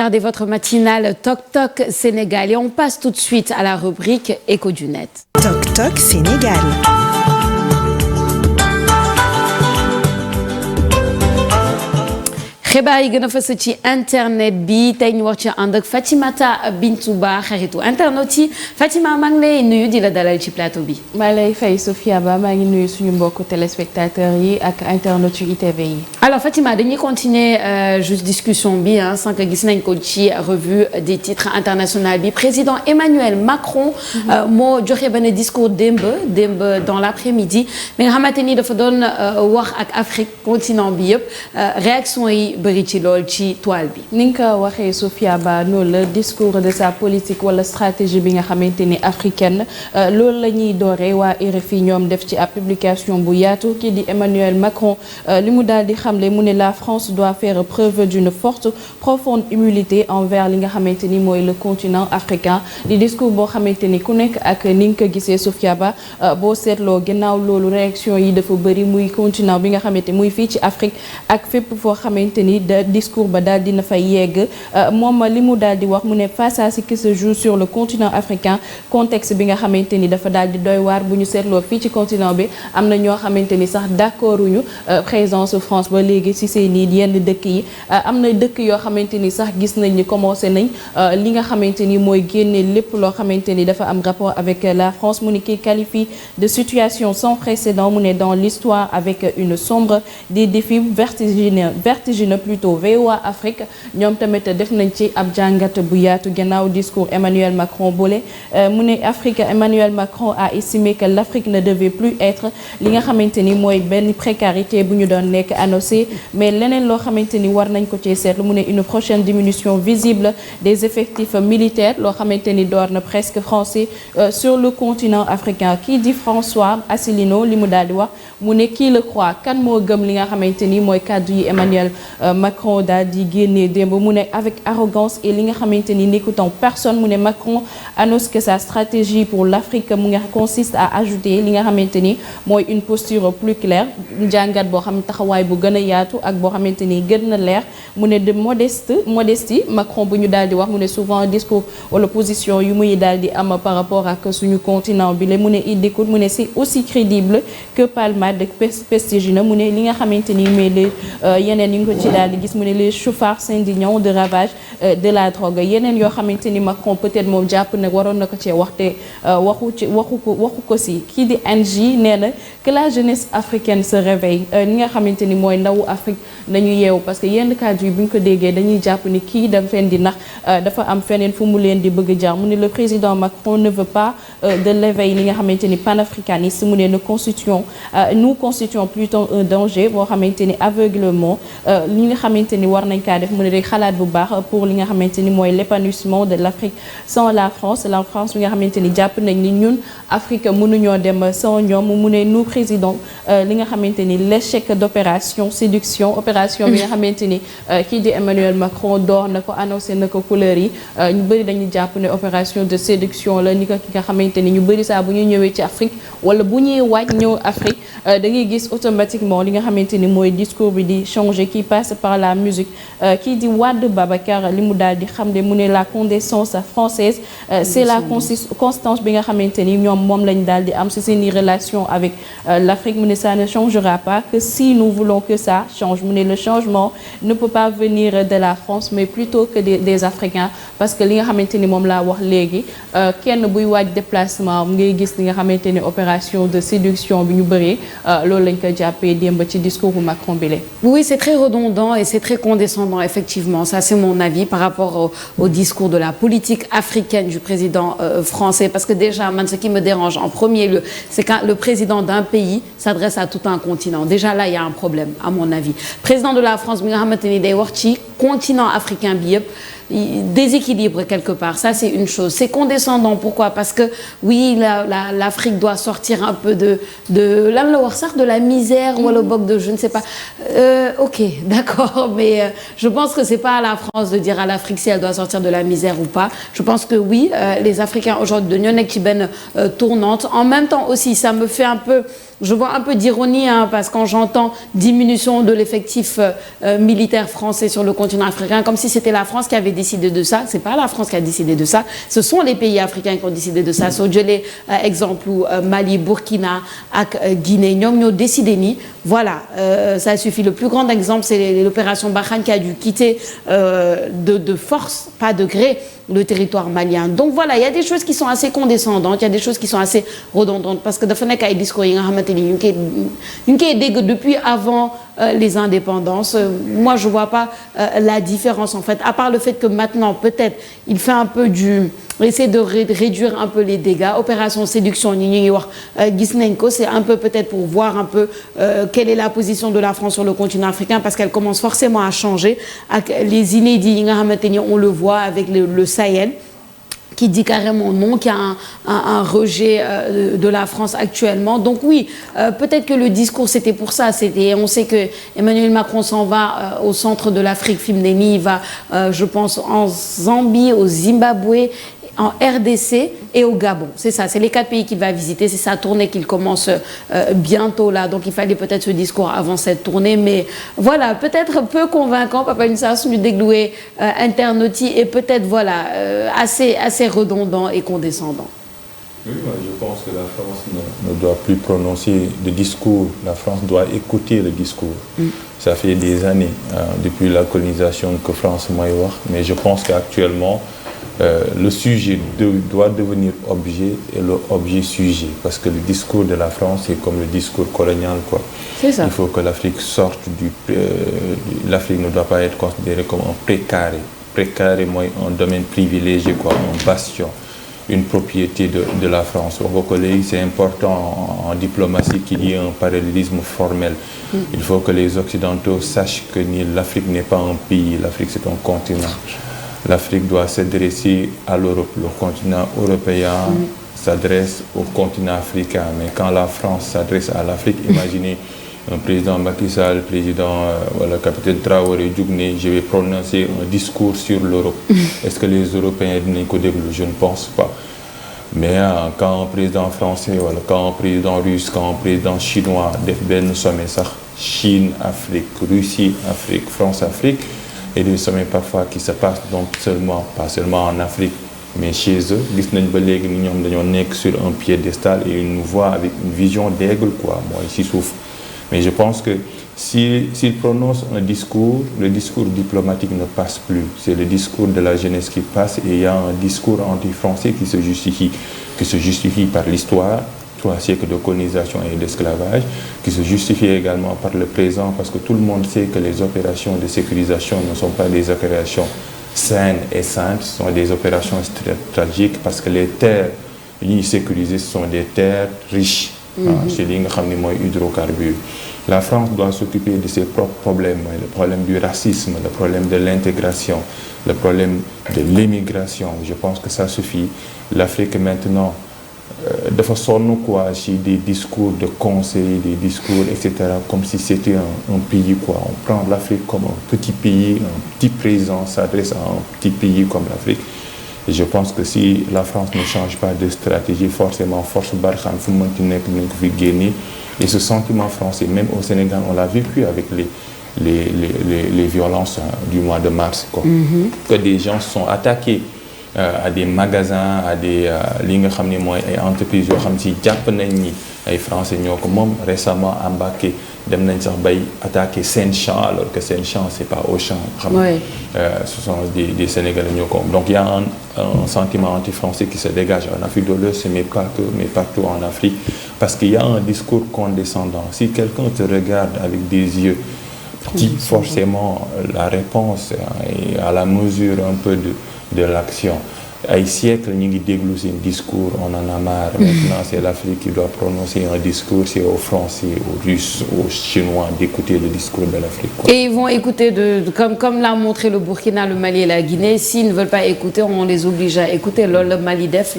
Regardez votre matinale Toc Toc Sénégal et on passe tout de suite à la rubrique Écho du Net. Toc Toc Sénégal. xibaar yi gën a fës ci internet bi tey ñu wax ci ànd ak Fatimata Bintou Ba xaritu internet yi Fatima maa ngi lay nuyu di la dalal ci plateau bi. maa lay fay Sophia Ba maa ngi nuyu suñu mbokku téléspectateurs yi ak internet yu ITV yi. alors Fatima dañuy continuer juste discussion bi sànq gis nañ ko ci revue des titres international bi président Emmanuel Macron moo joxe benn discours démb dans l'après-midi mais nga xamante ni dafa doon wax ak Afrique continent bi yëpp réaction yi. bëri ci lool ci toile bi. ni nga ko waxee Sophia Ba noonu la discours de sa politique wala stratégie bi nga xamante ni africaine loolu la ñuy dooree waa RFI ñoom def ci ab publication bu yaatu kii di Emmanuel Macron li mu daal di xamle mu ne la France doit faire preuve d'une forte profonde humilité envers li nga xamante ni mooy le continent africain di discours boo xamante ni ku nekk ak ni nga ko gisee Sophia Ba boo seetloo ginnaaw loolu réaction yi dafa bëri muy continent bi nga xamante muy fii ci Afrique ak fépp foo xamante ni discours ba daal dina fay yegg moom li mu daal di wax mu ne face à ce qui se joue sur le continent africain contexte bi nga xamante ni dafa daal di doy waar bu ñu seetloo fii ci continent bi am na ñoo xamante ni sax d'accorduñu présence France ba léegi ci seen i yenn dëkk yi am na dëkk yoo xamante ni sax gis nañ ni commencé nañ li nga xamante ni mooy génne lépp loo xamante ni dafa am rapport avec la France mu ne kii qualifie de situation sans précédent mu ne dans l'histoire avec une sombre des défis vertigineux plutôt VOA Afrique ñoom tamit def nañ ci ab jàngat bu yaatu gannaaw discours Emmanuel Macron boole mu ne Afrique Emmanuel Macron a estimé que l'Afrique ne devait plus être li nga xamante ni mooy benn précarité bu ñu doon nekk annoncé mais leneen loo xamante ni war nañ ko ci seetlu mu ne une prochaine diminution visible des effectifs militaires loo xamante ni door na presque français sur le continent africain kii di François Asselineau li mu daal di wax mu ne qui le croit kan moo gëm li nga xamante ni mooy kàddu yi Emmanuel Macron daal di génne démb mu ne avec arrogance et li nga xamante ni n'écoutant personne mu ne Macron annonce que sa stratégie pour l'Afrique mu nga consiste à ajouter li nga xamante ni mooy une posture plus claire jàngat boo xam taxawaay bu gën a yaatu ak boo xamante ni gën na leer mu ne de modestie Macron bu ñu daal di wax mu ne souvent discours wala position yu muy daal di am par rapport ak suñu continent bi la mu ne il écoute mu ne c'est aussi crédible que palmade prestigieux mu ne li nga xamante ni mais les yeneen yi nga ko ci daal di gis mu ne les chauffards s'indignant de ravage de la drogue yeneen yoo xamante ni Macron peut-être moom jàpp nag waroon na ko cee waxte waxu ko si kii di NJ nee na que la jeunesse africaine se réveille li nga xamante ni mooy ndawu Afrique nañu yeewu parce que yenn cadre yi bu ñu ko déggee dañuy jàpp ni kii dafa leen di nax dafa am feneen fu mu leen di bëgg jaar mu ne le président Macron ne veut pas de l'éveil li nga xamante ni panafricaniste mu ne nous constituons plutôt un danger boo xamante ni aveuglement li nga xamante ni war nañ kaa def mu ne rek xalaat bu baax pour li nga xamante ni mooy l'épanouissement de l'Afrique sans la France bi nga xamante ni jàpp nañ ni ñun Afrique mënuñoo dem sans ñoom mu ne nous président li nga xamante ni l'échec d'opération séduction opération bi nga xamante ni kii di Emmanuel Macron door na ko annoncé na ko couleur yi ñu bëri dañuy jàpp ne opération de séduction la ni ko ki nga xamante ni ñu bëri saa bu ñuy ñëwee ci Afrique wala bu ñuy waaj ñëw Afrique da ngay gis automatiquement li nga xamante ni mooy discours bi di changer qui passe par la musique kii di Wade Babacar li mu daal di xam ne mu ne la condescendance française c'est la constance bi nga xamante ni ñoom moom lañ daal di am ci seeni relation avec l'Afrique mu ne ça ne changera pas que si nous voulons que ça change mu ne le changement ne peut pas venir de la France mais plutôt que des Africains parce que li nga xamante ni moom laa wax léegi kenn buy waaj déplacement ngay gis li nga xamante ni opération de séduction bi ñu bëree loolu lañ ko jàppee démb ci discours bu Macron bi la. Oui, c'est très redondant et c'est très condescendant effectivement, ça c'est mon avis par rapport au discours de la politique africaine du président français parce que déjà man ce qui me dérange en premier lieu, c'est quand le président d'un pays s'adresse à tout un continent. Déjà là, il y a un problème à mon avis. Président de la France bi nga xamante ni day wax ci continent africain bi yëpp déséquilibre quelque part, ça c'est une chose. C'est condescendant, pourquoi? Parce que oui, l'Afrique doit sortir un peu de lan la wax sax de la misère wala boog de je ne sais pas. Ok, d'accord, mais je pense que c'est pas à la France de dire à l'Afrique si elle doit sortir de la misère ou pas. Je pense que oui, les Africains aujourd'hui dañoo nekk ci benn tournante. En même temps aussi, ça me fait un peu je vois un peu d'ironie, hein, parce que quand j'entends diminution de l'effectif militaire français sur le continent africain, comme si c'était la France qui avait décidé de ça. C'est pas la France qui a décidé de ça. Ce sont les pays africains qui ont décidé de ça. So, je l'ai exemple où Mali, Burkina, Guinée, ñoom ñoo décidé ni. Voilà, ça suffit. Le plus grand exemple, c'est l'opération Barkhane qui a dû quitter de force, pas de gré, le territoire malien. Donc voilà, il y a des choses qui sont assez condescendantes, il y a des choses qui sont assez redondantes, parce que dafa nekk ay discours yi nga xamante ni ñu ngi koy dégg depuis avant les indépendances. Moi, je vois pas la différence en fait, à part le fait que maintenant, peut-être, il fait un peu essayer de réduire un peu les dégâts. Opération séduction, c'est un peu peut-être pour voir un peu quelle est la position de la France sur le continent africain, parce qu'elle commence forcément à changer. Les inédits, on le voit avec le Sahel, qui dit carrément non, qui a un rejet de la France actuellement. Donc oui, peut-être que le discours c'était pour ça. On sait que Emmanuel Macron s'en va au centre de l'Afrique, Fimneni, il va, je pense, en Zambie, au Zimbabwe, en RDC et au Gabon. C'est ça, c'est les 4 pays qu'il va visiter. C'est sa tournée qu'il commence bientôt là. Donc il fallait peut-être ce discours avant cette tournée. Mais voilà, peut-être peu convaincant, Papa Nissa Sunu dégloué internauti, et peut-être voilà, assez redondant et condescendant. Oui, je pense que la France ne doit plus prononcer de discours. La France doit écouter le discours. Ça fait des années, depuis la colonisation, que France m'a eu, mais je pense qu'actuellement, le sujet doit devenir objet et l'objet sujet, parce que le discours de la France est comme le discours colonial, quoi. C'est ça. Il faut que l'Afrique sorte l'Afrique ne doit pas être considérée comme un précaré. Précaré, moi, un domaine privilégié, quoi, un bastion, une propriété de la France. Vos collègues, c'est important en diplomatie qu'il y ait un parallélisme formel. Il faut que les Occidentaux sachent que l'Afrique n'est pas un pays, l'Afrique c'est un continent. L'Afrique doit s'adresser à l'Europe. Le continent européen s'adresse au continent africain. Mais quand la France s'adresse à l'Afrique, imaginez un président Macky Sall, le capitaine Traoré, Djougné, je vais prononcer un discours sur l'Europe. Est-ce que les Européens dinañ ko déglu? Je ne pense pas. Mais quand un président français, quand un président russe, quand un président chinois def benn sommet sax, Chine, Afrique, Russie, Afrique, France, Afrique, et des sommets parfois qui se passent donc pas seulement en Afrique, mais chez eux, gis nañ ba léegi ni ñoom dañoo nekk sur un piédestal et ils nous voient avec une vision d'aigle, quoi, mooy ci suuf. Mais je pense que s'il prononce un discours, le discours diplomatique ne passe plus. C'est le discours de la jeunesse qui passe, et il y a un discours anti-français qui se justifie par l'histoire, 3 siècles de colonisation et d'esclavage, qui se justifie également par le présent, parce que tout le monde sait que les opérations de sécurisation ne sont pas des opérations saines et saintes, ce sont des opérations stratégiques, parce que les terres sécurisées, ce sont des terres riches. C'est hydrocarbures. La France doit s'occuper de ses propres problèmes, le problème du racisme, le problème de l'intégration, le problème de l'immigration. Je pense que ça suffit. L'Afrique maintenant, de façon quoi, si des discours de conseil, des discours, etc., comme si c'était un pays, quoi. On prend l'Afrique comme un petit pays, un petit président s'adresse à un petit pays comme l'Afrique. Et je pense que si la France ne change pas de stratégie, forcément, force Barkhane, et ce sentiment français, même au Sénégal, on l'a vécu avec les violences du mois de mars, quoi. Que des gens sont attaqués à des magasins, à des entreprises yoo xam si jàpp nañ ni ay français ñoo ko moom, récemment embarqué dem nañ sax bay attaqué Saint-Champ, alors que Saint-Champ c'est pas Auchan, ce sont des Sénégalais ñoo ko. Donc il y a un sentiment anti-français qui se dégage en Afrique de l'Ouest, mais pas que, mais partout en Afrique, parce qu'il y a un discours condescendant. Si quelqu'un te regarde avec des yeux petits, forcément la réponse est à la mesure un peu de l'action. Ay siècles ñu ngi déglu seen discours, on en a marre. Maintenant c'est l'Afrique qui doit prononcer un discours, c'est aux Français, aux Russes, aux Chinois d'écouter le discours de l'Afrique, quoi. Et ils vont écouter comme l'a montré le Burkina, le Mali et la Guinée. S'ils ne veulent pas écouter, on les oblige à écouter. Le Mali def,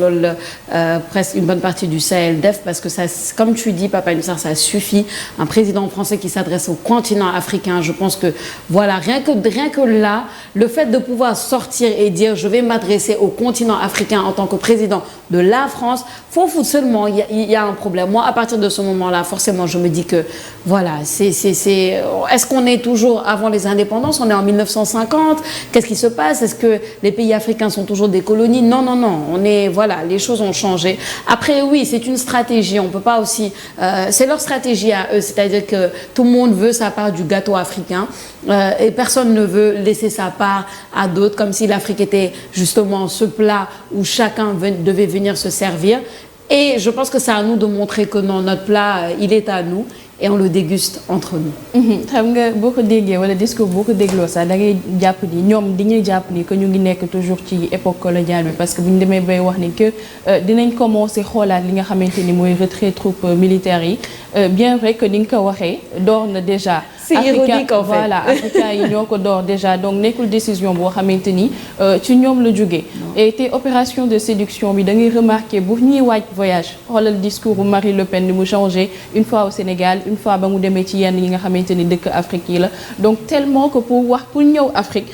presque une bonne partie du Sahel def, parce que ça, comme tu dis, Papa Nissa, ça suffit. Un président français qui s'adresse au continent africain, je pense que voilà, rien que là, le fait de pouvoir sortir et dire je vais m'adresser au continent continent africain en tant que président de la France, foofu seulement il y a un problème. Moi, à partir de ce moment-là, forcément, je me dis que voilà, est-ce qu'on est toujours avant les indépendances? On est en 1950. Qu'est-ce qui se passe? Est-ce que les pays africains sont toujours des colonies? Non. Les choses ont changé. Après, oui, c'est une stratégie. On peut pas aussi. C'est leur stratégie à eux, c'est-à-dire que tout le monde veut sa part du gâteau africain et personne ne veut laisser sa part à d'autres, comme si l'Afrique était justement ce plat où chacun devait venir se servir. Et je pense que c'est à nous de montrer que non, notre plat, il est à nous. Et on le déguste entre nous. xam nga boo ko déggee wala discours boo ko dégloo sax da ngay jàpp ni ñoom dañuy jàpp ni que ñu ngi nekk toujours ci époque coloniale bi parce que bu ñu demee bay wax ni que dinañ commencer xoolaat li nga xamante ni mooy retrait troupes militaires yi bien vrai que ni nga ko waxee door na déjà. C'est ironique en fait. Voilà, africains yi ñoo ko door déjà donc nekkul décision boo xamante ni ci ñoom la jógee. Et te opération de séduction bi da ngay remarquer bu ñuy waaj voyage xoolal discours bu Marie Le Pen ni mu changé une fois au Sénégal. Une fois ba mu demee ci yenn yi nga xamante ni dëkk Afrique yi la donc tellement que pour ñëw Afrique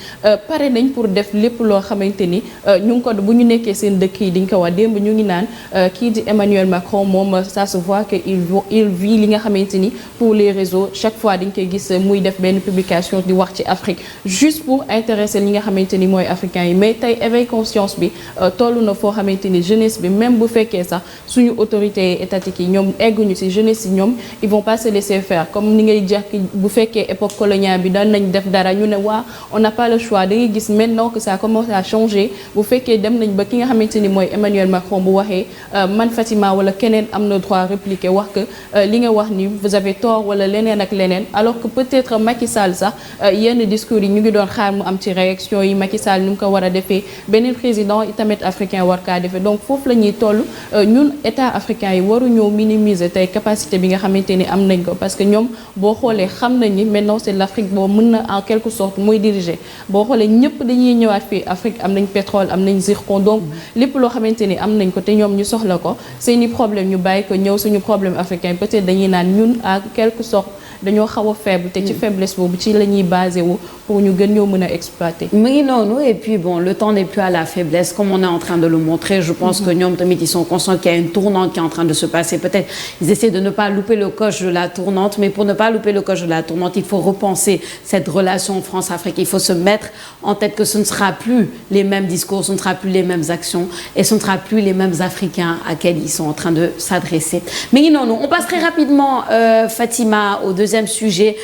pare nañ pour def lépp loo xamante ni ñu ngi ko bu ñu nekkee seen dëkk yi diñ ko wax démb ñu ngi naan kii di Emmanuel Macron moom ça se voit que il vit li nga xamante ni pour les réseaux chaque fois dañ koy gis muy def benn publication di wax ci Afrique juste pour intéresser li nga xamante ni mooy africains yi mais tey éveil conscience bi tollu na foo xamante ni jeunesse bi même bu fekkee sax suñu autorités étatiques yi ñoom egguñu ci jeunesse yi ñoom ils vont pas se laisser faire comme ni ngay jekk bu fekkee époque coloniale bi daan nañ def dara ñu ne waa on n'a pas le choix da ngay gis maintenant que ça commence à changer bu fekkee dem nañ ba ki nga xamante ni mooy Emmanuel Macron bu waxee man Fatima wala keneen am na droit répliquer wax que li nga wax ni vous avez tort wala leneen ak leneen alors que peut-être Macky Sall sax yenn discours yi ñu ngi doon xaar mu am ci réaction yi Macky Sall ni mu ko war a defee beneen président itamit africain war kaa defee donc foofu la ñuy toll ñun état africain yi waruñoo minimiser tey capacité bi nga xamante ni am nañ ko parce que ñoom boo xoolee xam nañ ni maintenant c'est l'Afrique boo mën na en quelque sorte mooy diriger boo xoolee ñëpp dañuy ñëwaat fii Afrique am nañ pétrole am nañ zircon donc lépp loo xamante ni am nañ ko te ñoom ñu soxla ko seeni problème ñu bàyyi ko ñëw suñu problème africain peut-être dañuy naan ñun en quelque sorte dañoo xaw a faible te ci faiblesse boobu ci la ñuy basé wu pour ñu gën ñoo mën a exploiter. mu ngi noonu et puis bon le temps n'est plus à la faiblesse comme on est en train de le montrer je pense que ñoom tamit ils sont conscients qu'il y a une tournante qui est en train de se passer peut-être ils essaient de ne pas louper le coche de la tournante mais pour ne pas louper le coche de la tournante il faut repenser cette relation France-Afrique il faut se mettre en tête que ce ne sera plus les mêmes discours ce ne sera plus les mêmes actions et ce ne sera plus les mêmes Africains à quels ils sont en train de s'adresser mais ngi noonu on passe très rapidement Fatima au deuxième sujet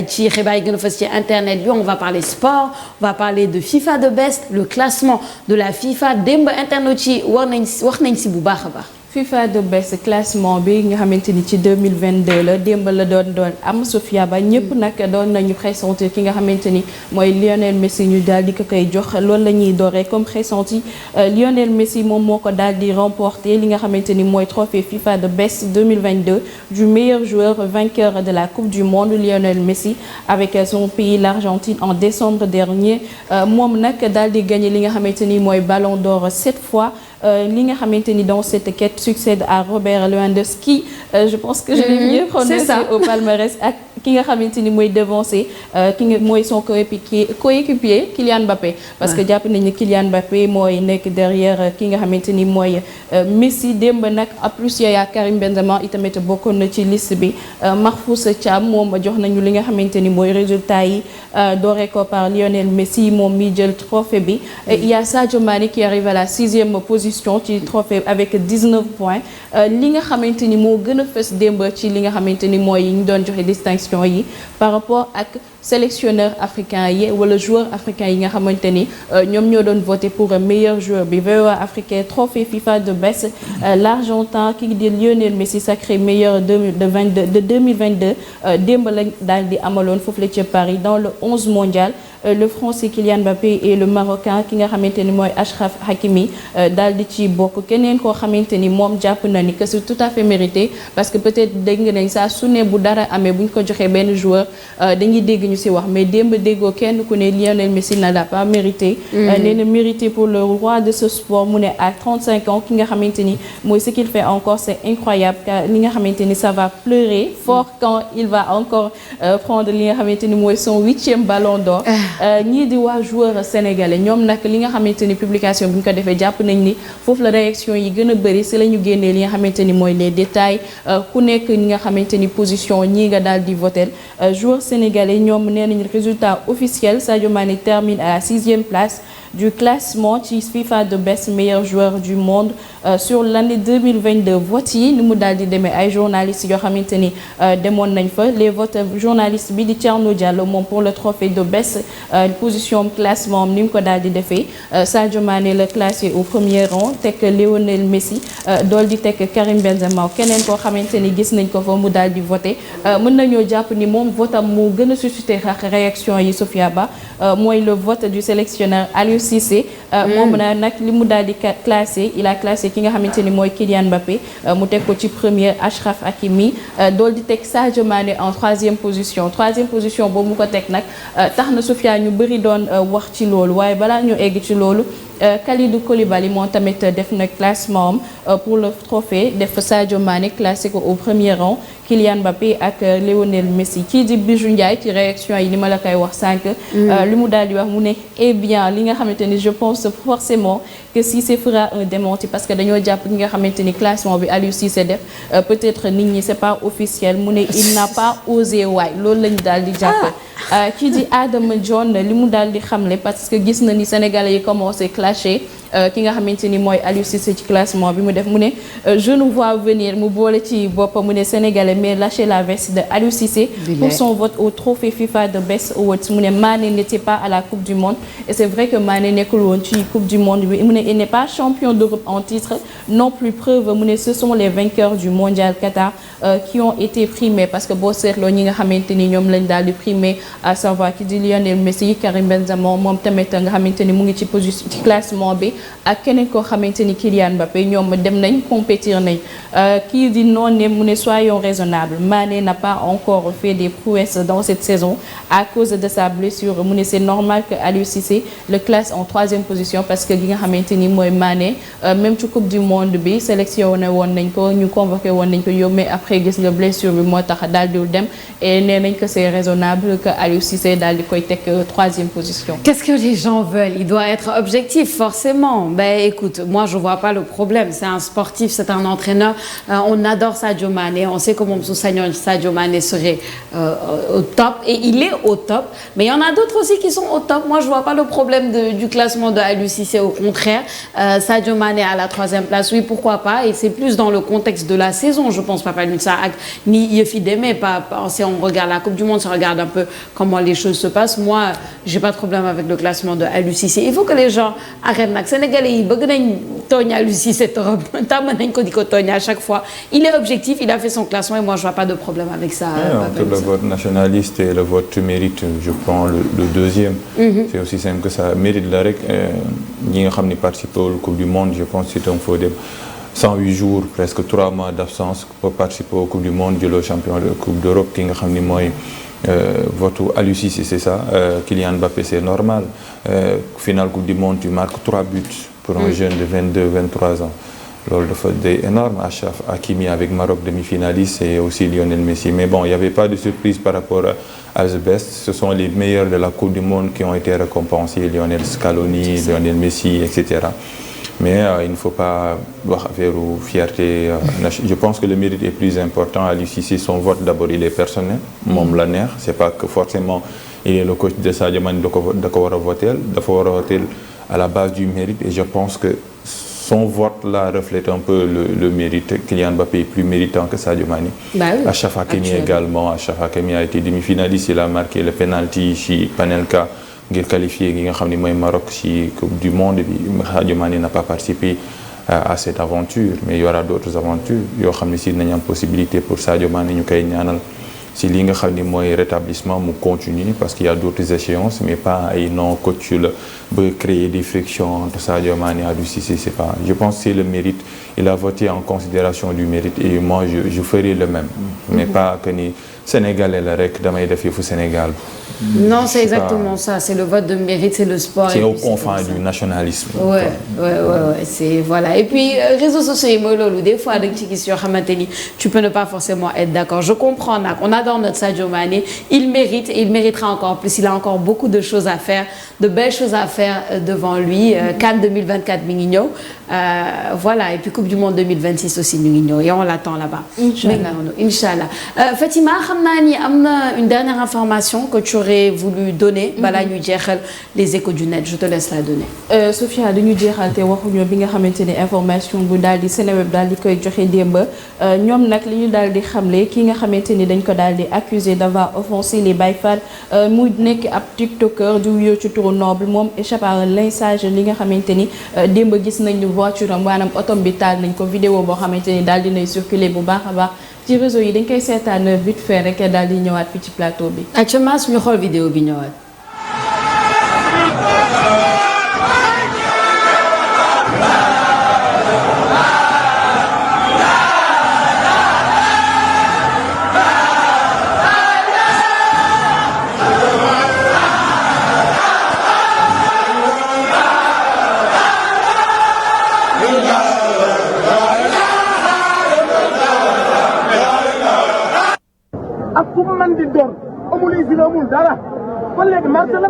ci xibaar yi gën a fës ci internet bi on va parler sport on va parler de FIFA The Best le classement de la FIFA démb internet yi wax nañ si bu baax a baax. FIFA The Best classement bi nga xamante ni ci 2022 la démb la doon am Sofia Ba ñëpp nag doon nañu pressentir ki nga xamante ni mooy Lionel Messi ñu daal di ko koy jox loolu la ñuy dooree comme pressenti Lionel Messi moom moo ko daal di remporter li nga xamante ni mooy trophée FIFA The Best 2022 du meilleur joueur vainqueur de la Coupe du Monde Lionel Messi avec son pays l'Argentine en décembre dernier moom nag daal di gagné li nga xamante ni mooy Ballon d'Or 7 fois. Li nga xamante ni dans cette quête succède à Robert Lewandowski je pense que je l'ai mieux prononcé au palmarès ak ki nga xamante ni mooy devancé ki nga mooy son coéquipier Kylian Mbappé parce que jàpp nañu Kylian Mbappé mooy nekk derrière ki nga xamante ni mooy Messi démb nag en plus yaa Karim Benzema itamit bokkoon na ci liste bi Mahfouz Thiam moom jox nañu li nga xamante ni mooy résultat yi dooree ko par Lionel Messi moom mi jël trophée bi il y a Sadio Mané qui arrive à la 6e position ci trophée avec 19 points li nga xamante ni moo gën a fës démb ci li nga xamante ni mooy ñu doon joxe distinction yi par rapport ak sélectionneur africain yi wala joueur africain yi nga xamante ni ñoom ñoo doon voté pour meilleur joueur bi VOA africain trophée FIFA The Best l'Argentin ki di Lionel Messi sacré meilleur de 2022 démb lañ daal di amaloon foofu la ci Paris dans le 11 mondial le Français Kylian Mbappé et le Marocain ki nga xamante ni mooy Achraf Hakimi daal di ci bokk keneen koo xamante ni moom jàpp na ni que c'est tout à fait mérité parce que peut-être dégg nga nañ saa su ne bu dara amee bu ñu ko joxee benn joueur dañuy dégg ñu ci wax mais démb déggoo kenn ku ne Lionel Messi n'a pas mérité. nee na mérité pour le roi de ce sport mu ne à 35 ans ki nga xamante ni mooy ce qu'il fait encore c'est incroyable li nga xamante ni ça va pleurer fort quand il va encore prendre li nga xamante ni mooy son 8e ballon d'or. ñii di waa joueur sénégalais ñoom nag li nga xamante ni publication bi ñu ko defee jàpp nañ ni foofu la réaction yi gën a bëri ci la ñu génnee li nga xamante ni mooy les détails ku nekk ñi nga xamante ni position ñii nga daal di voter joueurs sénégalais ñoom nee nañu résultat officiel Sadio Mané termine à la 6e place du classement ci FIFA de best meilleur joueur du monde sur l'année 2022 vote yi ni mu daal di demee ay journalistes yoo xamante ni demoon nañ fa les votes journaliste bi di Thierno Diallo moom pour le trophée de best position classement ni mu ko daal di defee Sadio Mané le classé au premier rang teg Lionel Messi dool di teg Karim Benzema keneen koo xamante ni gis nañ ko fa mu daal di voté mën nañoo jàpp ni moom votam moo gën a suscité réaction yi Sophia Ba mooy le vote du sélectionneur Aliou Cissé moom nag li mu daal di classé il a classé ki nga xamante ni mooy Kylian Mbappé mu teg ko ci premier Achraf Hakimi dool di teg Sadio Mané en 3e position boobu mu ko teg nag tax na Sophia ñu bëri doon wax ci loolu waaye balaa ñu egg ci loolu Kalidou Koulibaly moom tamit def na classement pour le trophée def Sadio Mané classé ko au premier rang Kylian Mbappé ak Lionel Messi kii di Bijou Ndiaye ci réaction yi ni ma la koy wax sànq. li mu daal di wax mu ne eh bien li nga xamante ni je pense forcément que Cissé fera un démenti parce que dañoo jàpp li nga xamante ni classement bi Aliou Cissé def peut-être nit ñi c'est pas officiel mu ne il n'a pas osé waay loolu lañu daal di jàpp. kii di Adama John li mu daal di xamle parce que gis na ni Sénégalais yi commencé clasher ki nga xamante ni mooy Aliou Cissé ci classement bi mu def mu ne je nous vois venir mu boole ci boppam mu ne Sénégalais mais lâcher la veste de Aliou Cissé pour son vote au trophée FIFA de Best Awards mu ne Mané n'était pas à la Coupe du Monde et c'est vrai que Mané nekkul woon ci Coupe du Monde bi mu ne il n'est pas champion d'Europe en titre non plus preuve mu ne ce sont les vainqueurs du mondial Qatar qui ont été primés parce que boo seetloo ñi nga xamante ni ñoom lañ daal di primé à savoir ki di Lionel Messi Karim Benzema moom tamit nga xamante ni mu ngi ci position ci classement bi ak keneen koo xamante ni Kylian Mbappé ñoom dem nañ compétir nañ kii di noonu mu ne soyons raisonnables Mané n'a pas encore fait des prouesses dans cette saison à cause de sa blessure mu ne c'est normal que Aliou Cissé le classe en 3e position parce que gi nga xamante ni mooy Mané même ci coupe du monde bi sélectionné woon nañ ko ñu convoqué woon nañ ko yow mais après gis nga blessure bi moo tax daal di dem et nee nañ que c'est raisonnable que Aliou Cissé daal di koy teg 3e position. Qu'est-ce que les gens veulent? Il doit être objectif forcément. Ben écoute, moi je vois pas le problème. C'est un sportif, c'est un entraîneur. On adore Sadio Mané. On sait comment Sadio Mané serait au top et il est au top. Mais il y en a d'autres aussi qui sont au top. Moi je vois pas le problème du classement de Aliou Cissé. Au contraire, Sadio Mané à la 3e place. Oui, pourquoi pas? Et c'est plus dans le contexte de la saison, je pense, Papa Lutsa ni Yefi Deme. Si on regarde la Coupe du Monde, si on regarde un peu comment les choses se passent. Moi, j'ai pas de problème avec le classement de Aliou Cissé. Il faut que les gens arrêtent nag Sénégalais yi bëgg nañ tooñ Aliou Cissé trop tàmm nañ ko di ko tooñ à chaque fois. Il est objectif, il a fait son classement et moi je vois pas de problème avec ça. Entre le vote nationaliste et le vote mérite, je prends le 2e. C'est aussi simple que ça. Mérite la rek ñi nga xam ni participer au Coupe du Monde, je pense que c'est un faux débat. 108 jours, presque 3 mois d'absence pour participer au Coupe du Monde, jëloo champion de Coupe d'Europe ki nga xam ni mooy vote Aliou Cissé, c'est ça. Kylian Mbappé, c'est normal. Finale Coupe du Monde, tu marques 3 buts pour un jeune de 22-23 ans. Loolu dafa day énorme. Achraf Hakimi avec Maroc demi-finaliste et aussi Lionel Messi. Mais bon, il n'y avait pas de surprise par rapport à The Best. Ce sont les meilleurs de la Coupe du Monde qui ont été récompensés. Lionel Scaloni, Lionel Messi, etc. Mais il ne faut pas wax affaire fierté. Je pense que le mérite est plus important. Aliou Cissé, son vote d'abord il est personnel. moom la neex. C'est pas que forcément il est le coach de Sadio Mané da ko war a voter. dafa war a voter à la base du mérite et je pense que son vote là reflète un peu le mérite. Kylian Mbappé est plus méritant que Sadio Mané. Bah oui, Achraf Hakimi également. Achraf Hakimi a été demi-finaliste. Il a marqué le penalty ci Panenka ngir qualifié gi nga xam ni mooy Maroc ci Coupe du Monde bi. Sadio Mané n'a pas participé à cette aventure mais il y aura d'autres aventures yoo xam ne si nañ am possibilité pour Sadio Mané ñu koy ñaanal si li nga xam ni mooy rétablissement mu continue parce qu'il y a d'autres échéances mais pas ay non coach la ba créer des frictions entre Sadio Mané et Aliou Cissé. C'est pas, je pense que c'est le mérite. Il a voté en considération du mérite et moi je ferai le même mais pas que ni Sénégalais la rek damay def yëfu Sénégal. Non, c'est exactement ça. C'est le vote de mérite, c'est le sport. C'est au confins du nationalisme. Ouais. C'est voilà. Et puis réseaux sociaux yi mooy loolu des fois da nga ci gis yoo xamante ni tu peux ne pas forcément être d'accord. Je comprends nag. On adore notre Sadio Mané. Il mérite et il méritera encore plus. Il a encore beaucoup de choses à faire, de belles choses à faire devant lui. CAN 2024 mi ngi ñëw. Voilà. Et puis Coupe du Monde 2026 aussi mi ngi ñëw et on l'attend là-bas. Inch'Allah. Fatima, xam naa ni am na une dernière information que tu aurais voulu donner. balaa ñu jeexal les échos du net. Je te laisse la donner. Sophia dañu jeexal te waxuñu bi nga xamante ne information bu daal di Seneweb daal di koy joxe démb ñoom nag li ñu daal di xamle ki nga xamante ni dañ ko daal di accusé d'avoir offensé les Baye Fall mu nekk ab tiktoker di wuyoo ci turu Noble moom échappe à un lynchage li nga xamante ni démb gis nañ voiture am maanaam otom bi taal nañ ko vidéo boo xamante ni daal dinay circuler bu baax a baax ci réseau yi dañ koy seetaan vite fait rek daal di ñëwaat fii ci plateau bi. actuellement suñu xool vidéo bi ñëwaat. ak fu mu mën di doon amul usine amul dara kon léegi marché la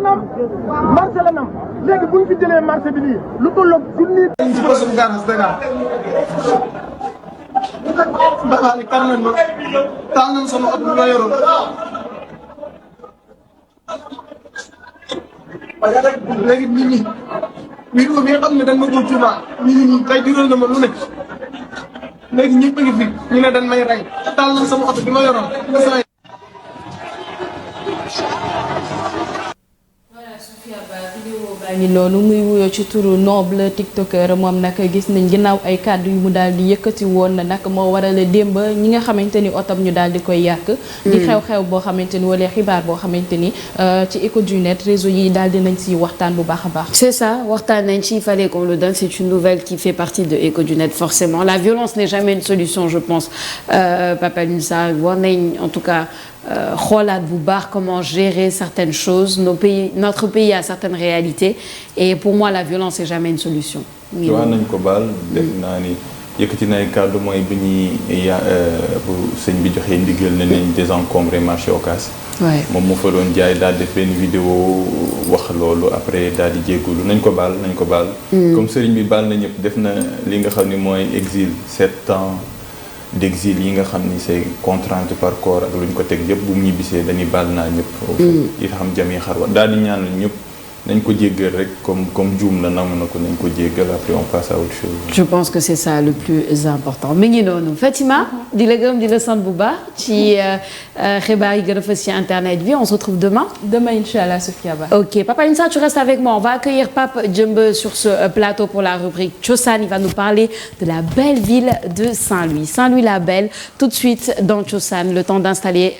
nam léegi bu ñu fi jëlee marché bi nii lu tolloog junni. ci posum garage Dakar Dakar ni kar nañ ma taal nañ sama oto bi ma yoroon léegi nit ñi vidéo bi nga xam ne dañ ma ko tuuma nit ñi tey digal na ma lu ne léegi ñëpp a ngi fi ñu ne dañ may rey taal nañ sama oto bi ma yoroon. ngi noonu muy wuyoo ci turu Noble tiktoker moom nag gis nañ ginnaaw ay kàddu yu mu daal di yëkkati woon nag moo waral démb ñi nga xamante ni otom ñu daal di koy yàq di xew-xew boo xamante ni wala xibaar boo xamante ni ci Écho du Net réseau yi daal di nañ si waxtaan bu baax a baax. C'est ça waxtaan nañ ci il fallait qu'on le donne, c'est une nouvelle qui fait partie de Écho du Net forcément. La violence n'est jamais une solution je pense. Papa Moussa war nañ en tout cas xoolaat bu baax comment gérer certaines choses. Notre pays a certaines réalités et pour moi la violence n'est jamais une solution. waaw nañ ko baal def naa ni yëkkati na ay kàddu mooy bi ñuy bu sëñ bi joxee ndigal na nañ désencombrer marché Ocass. moom mu fa doon jaay daal def benn vidéo wax loolu après daal di jéggulu nañ ko baal. comme sëriñ bi baal na ñëpp def na li nga xam ni mooy exil 7 ans d'exil yi nga xam ni c'est contrainte par corps ak lu ñu ko teg yëpp bu mu ñibbisee dañuy baal naa ñëpp. yi xam jami xarwa daal di ñaanal ñëpp. nañ ko jéggal rek comme juum na nangu na ko nañ ko jéggal après on passe à autre chose. je pense que c'est ça le plus important mi ngi noonu Fatima di la gërëm di la sant bu baax ci xibaar yi gën a fës ci internet bi on se retrouve demain. Demain inchallah Sophia Ba. Ok Papa Insa tu restes avec moi on va accueillir Pape Djembe sur ce plateau pour la rubrique Thiossane il va nous parler de la belle ville de Saint-Louis la belle tout de suite dans Thiossane le temps d'installer